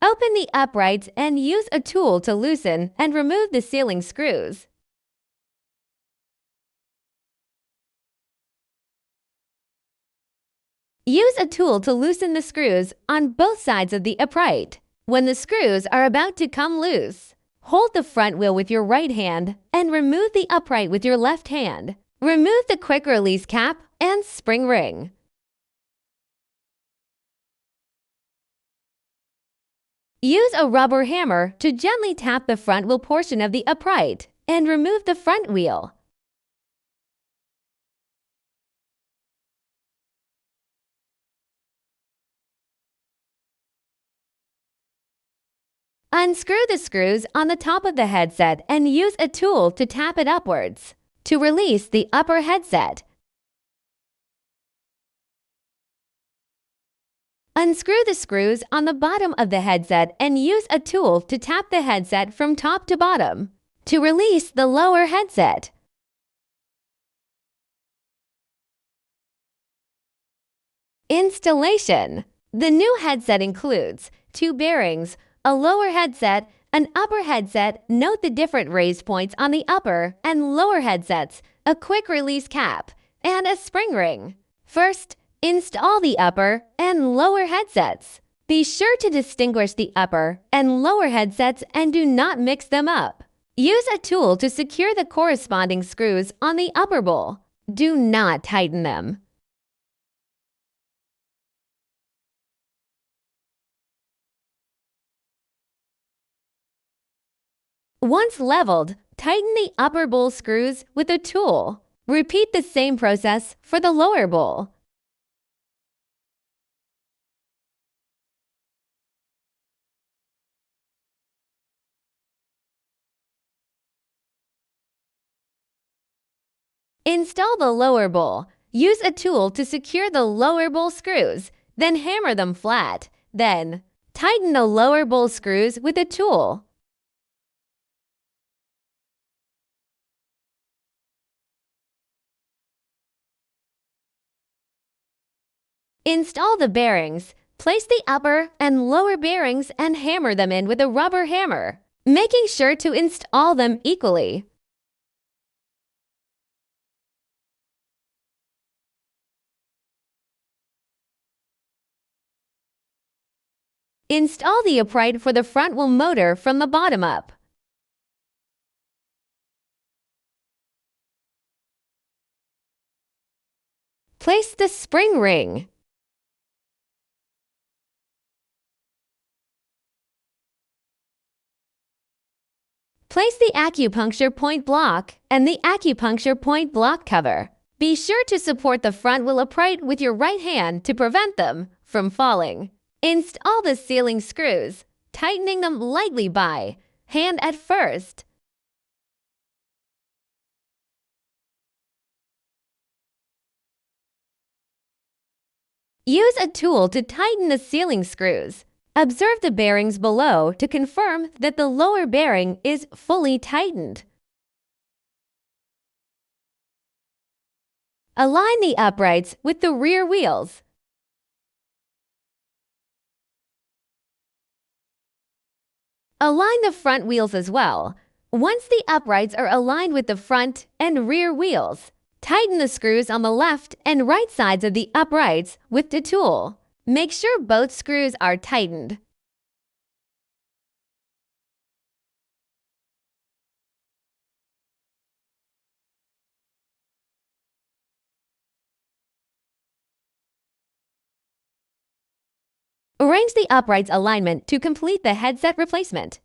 Open the uprights and use a tool to loosen and remove the sealing screws. Use a tool to loosen the screws on both sides of the upright. When the screws are about to come loose, hold the front wheel with your right hand and remove the upright with your left hand. Remove the quick release cap and spring ring. Use a rubber hammer to gently tap the front wheel portion of the upright and remove the front wheel. Unscrew the screws on the top of the headset and use a tool to tap it upwards to release the upper headset. Unscrew the screws on the bottom of the headset and use a tool to tap the headset from top to bottom to release the lower headset. Installation. The new headset includes 2 bearings, a lower headset, an upper headset. Note the different raised points on the upper and lower headsets, a quick release cap, and a spring ring. First, install the upper and lower headsets. Be sure to distinguish the upper and lower headsets and do not mix them up. Use a tool to secure the corresponding screws on the upper bowl. Do not tighten them. Once leveled, tighten the upper bowl screws with a tool. Repeat the same process for the lower bowl. Install the lower bowl. Use a tool to secure the lower bowl screws, then hammer them flat. Then, tighten the lower bowl screws with a tool. Install the bearings. Place the upper and lower bearings and hammer them in with a rubber hammer, making sure to install them equally. Install the upright for the front wheel motor from the bottom up. Place the spring ring. Place the acupuncture point block and the acupuncture point block cover. Be sure to support the front wheel upright with your right hand to prevent them from falling. Install the sealing screws, tightening them lightly by hand at first. Use a tool to tighten the sealing screws. Observe the bearings below to confirm that the lower bearing is fully tightened. Align the uprights with the rear wheels. Align the front wheels as well. Once the uprights are aligned with the front and rear wheels, tighten the screws on the left and right sides of the uprights with the tool. Make sure both screws are tightened. Arrange the uprights alignment to complete the headset replacement.